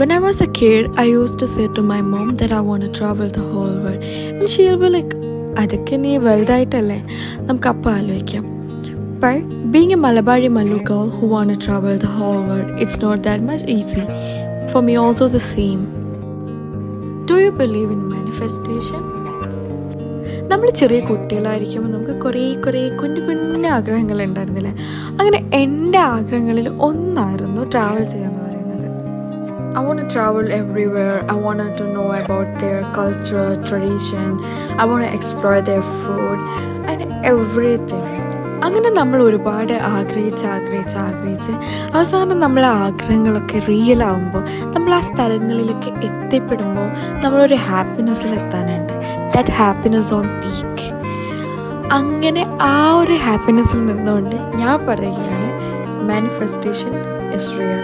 When I was a kid, I used to say to my mom that I want to travel the whole world. And she'll be like, അതൊക്കെ നീ വലുതായിട്ടല്ലേ, നമുക്ക് അപ്പം ആലോചിക്കാം. But being a Malabari Malu girl who want to travel the whole world, it's not that much easy. For me also the same. Do you believe in manifestation? നമ്മൾ ചെറിയ കുട്ടികളായിരിക്കുമ്പോൾ നമുക്ക് കുറേ കുഞ്ഞു ആഗ്രഹങ്ങൾ ഉണ്ടായിരുന്നില്ലേ? അങ്ങനെ എൻ്റെ ആഗ്രഹങ്ങളിൽ ഒന്നായിരുന്നു ട്രാവൽ ചെയ്യാന്ന് പറയുന്നത്. I want to travel everywhere. I wanted to know about their culture, tradition. I want to explore their food and everything. അങ്ങനെ നമ്മൾ ഒരുപാട് ആഗ്രഹിച്ച് അവസാനം നമ്മളെ ആഗ്രഹങ്ങളൊക്കെ റിയൽ ആകുമ്പോൾ നമ്മൾ ആ സ്ഥലങ്ങളിലേക്ക് എത്തിപ്പെടുമ്പോൾ നമ്മളൊരു ഹാപ്പിനെസ്സിൽ എത്താനുണ്ട്. That happiness on peak. അങ്ങനെ ആ ഒരു ഹാപ്പിനെസ്സിൽ നിന്നുകൊണ്ട് ഞാൻ പറയുകയാണ്, മാനിഫെസ്റ്റേഷൻ ഇസ് റിയൽ.